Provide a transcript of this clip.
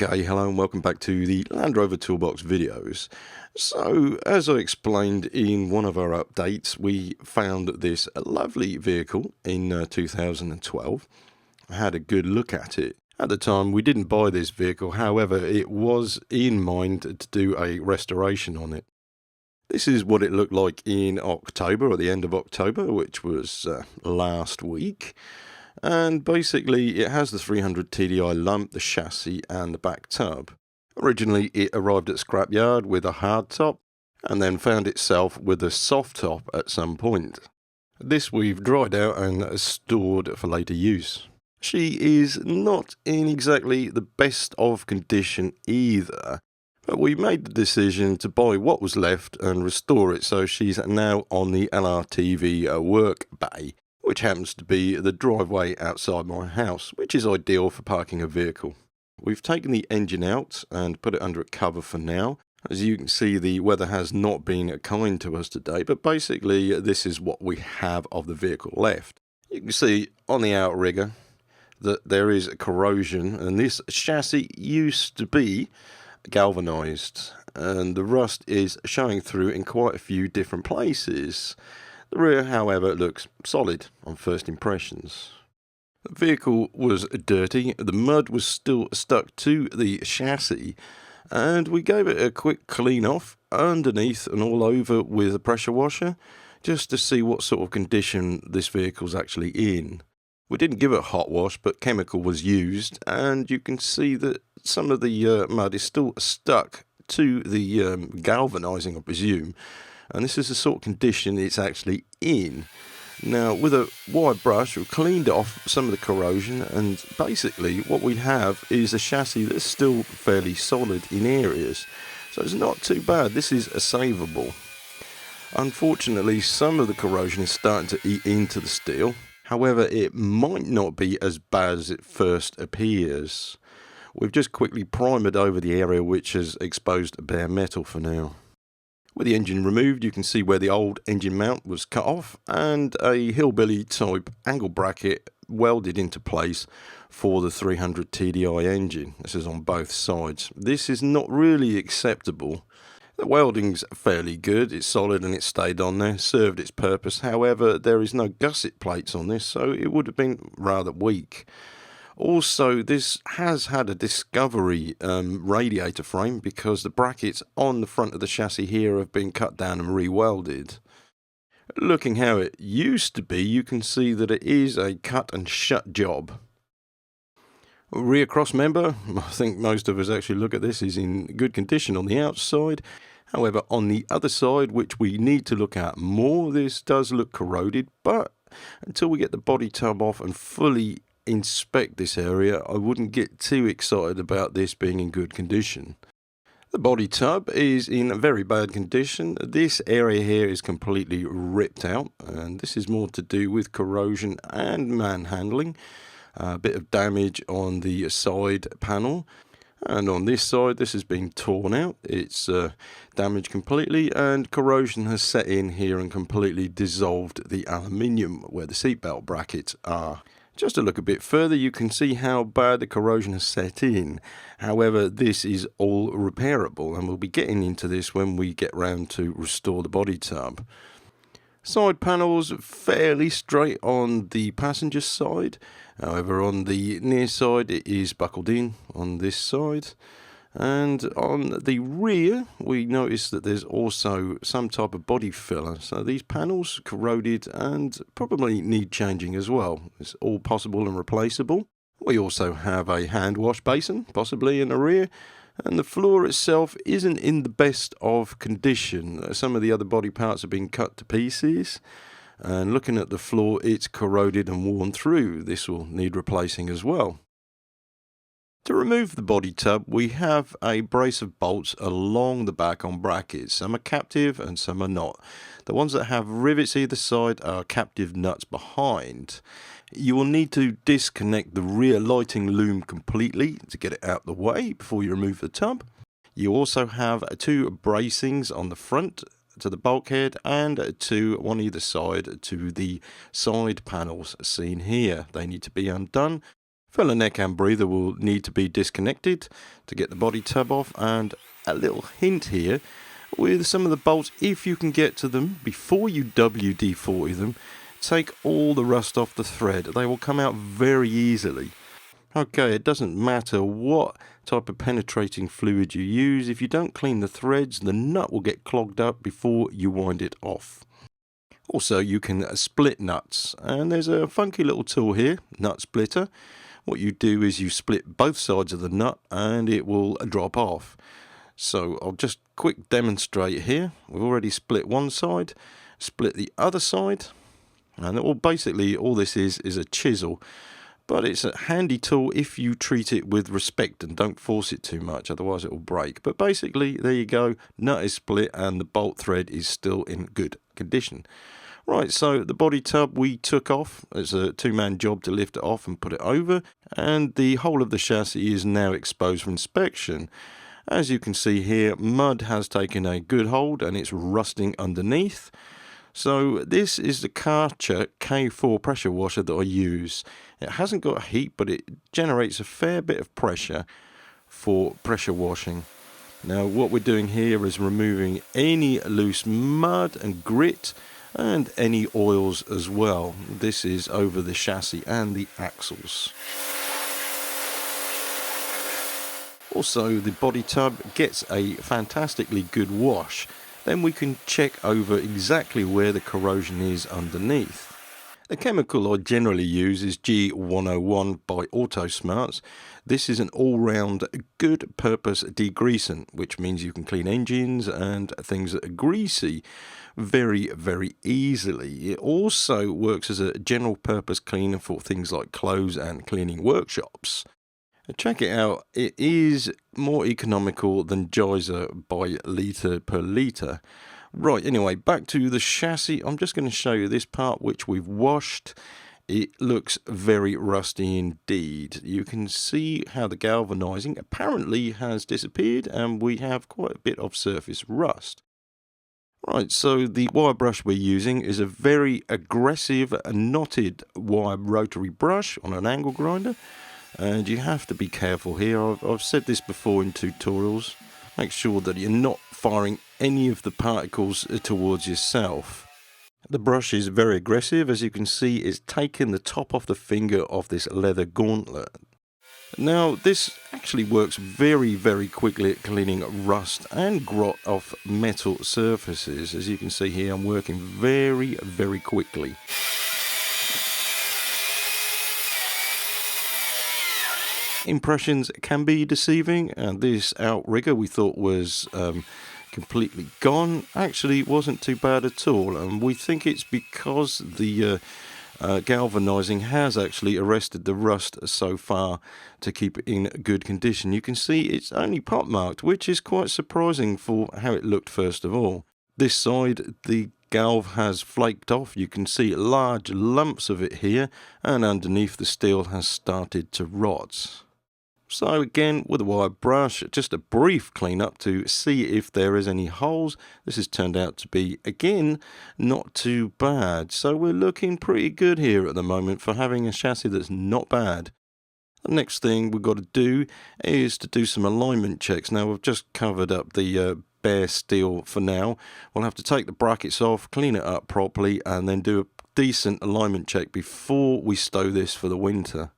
Okay, hello and welcome back to the Land Rover Toolbox videos. So, as I explained in one of our updates, we found this lovely vehicle in 2012. I had a good look at it. At the time, we didn't buy this vehicle, however, it was in mind to do a restoration on it. This is what it looked like in October, or the end of October, which was last week. And basically it has the 300 TDI lump, the chassis and the back tub. Originally it arrived at scrapyard with a hard top and then found itself with a soft top at some point. This we've dried out and stored for later use. She is not in exactly the best of condition either, but we made the decision to buy what was left and restore it, so she's now on the LRTV work bay, which happens to be the driveway outside my house, which is ideal for parking a vehicle. We've taken the engine out and put it under a cover for now. As you can see, the weather has not been kind to us today, but basically this is what we have of the vehicle left. You can see on the outrigger that there is corrosion, and this chassis used to be galvanised, and the rust is showing through in quite a few different places. The rear, however, looks solid on first impressions. The vehicle was dirty, the mud was still stuck to the chassis, and we gave it a quick clean off underneath and all over with a pressure washer, just to see what sort of condition this vehicle's actually in. We didn't give it a hot wash, but chemical was used, and you can see that some of the mud is still stuck to the galvanising, I presume. And this is the sort of condition it's actually in. Now, with a wide brush, we've cleaned off some of the corrosion, and basically what we have is a chassis that's still fairly solid in areas. So it's not too bad. This is a savable. Unfortunately, some of the corrosion is starting to eat into the steel. However, it might not be as bad as it first appears. We've just quickly primered over the area which has exposed bare metal for now. With the engine removed, you can see where the old engine mount was cut off and a hillbilly type angle bracket welded into place for the 300 TDI engine. This is on both sides. This is not really acceptable. The welding's fairly good, it's solid and it stayed on there, served its purpose. However, there is no gusset plates on this, so it would have been rather weak. Also, this has had a Discovery radiator frame because the brackets on the front of the chassis here have been cut down and re-welded. Looking how it used to be, you can see that it is a cut and shut job. Rear cross member, I think most of us actually look at this, is in good condition on the outside. However, on the other side, which we need to look at more, this does look corroded, but until we get the body tub off and fully inspect this area, I wouldn't get too excited about this being in good condition. The body tub is in very bad condition. This area here is completely ripped out, and this is more to do with corrosion and manhandling. A bit of damage on the side panel, and on this side this has been torn out. It's damaged completely, and corrosion has set in here and completely dissolved the aluminium where the seatbelt brackets are. Just to look a bit further, you can see how bad the corrosion has set in. However, this is all repairable, and we'll be getting into this when we get round to restore the body tub. Side panels fairly straight on the passenger side. However, on the near side it is buckled in on this side. And on the rear, we notice that there's also some type of body filler. So these panels corroded and probably need changing as well. It's all possible and replaceable. We also have a hand wash basin, possibly in the rear. And the floor itself isn't in the best of condition. Some of the other body parts have been cut to pieces. And looking at the floor, it's corroded and worn through. This will need replacing as well. To remove the body tub, we have a brace of bolts along the back on brackets. Some are captive and some are not. The ones that have rivets either side are captive nuts behind. You will need to disconnect the rear lighting loom completely to get it out the way before you remove the tub. You also have two bracings on the front to the bulkhead and to one either side to the side panels seen here. They need to be undone Filler neck and breather will need to be disconnected to get the body tub off, and a little hint here with some of the bolts, if you can get to them before you WD-40 them, take all the rust off the thread. They will come out very easily. Okay, it doesn't matter what type of penetrating fluid you use, if you don't clean the threads, the nut will get clogged up before you wind it off. Also, you can split nuts, and there's a funky little tool here, nut splitter. What you do is you split both sides of the nut and it will drop off. So I'll just quick demonstrate here. We've already split one side, split the other side, and basically all this is a chisel. But it's a handy tool if you treat it with respect and don't force it too much, otherwise it will break. But basically, there you go, nut is split and the bolt thread is still in good condition. Right, so the body tub we took off. It's a two-man job to lift it off and put it over, and the whole of the chassis is now exposed for inspection. As you can see here, mud has taken a good hold and it's rusting underneath. So this is the Karcher K4 pressure washer that I use. It hasn't got heat, but it generates a fair bit of pressure for pressure washing. Now what we're doing here is removing any loose mud and grit and any oils as well. This is over the chassis and the axles. Also, the body tub gets a fantastically good wash. Then we can check over exactly where the corrosion is underneath. The chemical I generally use is G101 by Autosmarts. This is an all-round good purpose degreasant, which means you can clean engines and things that are greasy very, very easily. It also works as a general purpose cleaner for things like clothes and cleaning workshops. Check it out, it is more economical than Geyser by litre per litre. Right, anyway, back to the chassis. I'm just going to show you this part which we've washed. It looks very rusty indeed. You can see how the galvanizing apparently has disappeared and we have quite a bit of surface rust. Right, so the wire brush we're using is a very aggressive knotted wire rotary brush on an angle grinder. And you have to be careful here. I've said this before in tutorials. Make sure that you're not firing any of the particles towards yourself. The brush is very aggressive. As you can see, it's taken the top off the finger of this leather gauntlet. Now, this actually works very, very quickly at cleaning rust and grot off metal surfaces. As you can see here, I'm working very, very quickly. Impressions can be deceiving, and this outrigger we thought was completely gone actually wasn't too bad at all, and we think it's because the galvanizing has actually arrested the rust so far to keep it in good condition. You can see it's only pot marked, which is quite surprising for how it looked first of all. This side, the galv has flaked off. You can see large lumps of it here, and underneath the steel has started to rot. So again, with a wire brush, just a brief cleanup to see if there is any holes. This has turned out to be, again, not too bad. So we're looking pretty good here at the moment for having a chassis that's not bad. The next thing we've got to do is to do some alignment checks. Now we've just covered up the bare steel for now. We'll have to take the brackets off, clean it up properly, and then do a decent alignment check before we stow this for the winter.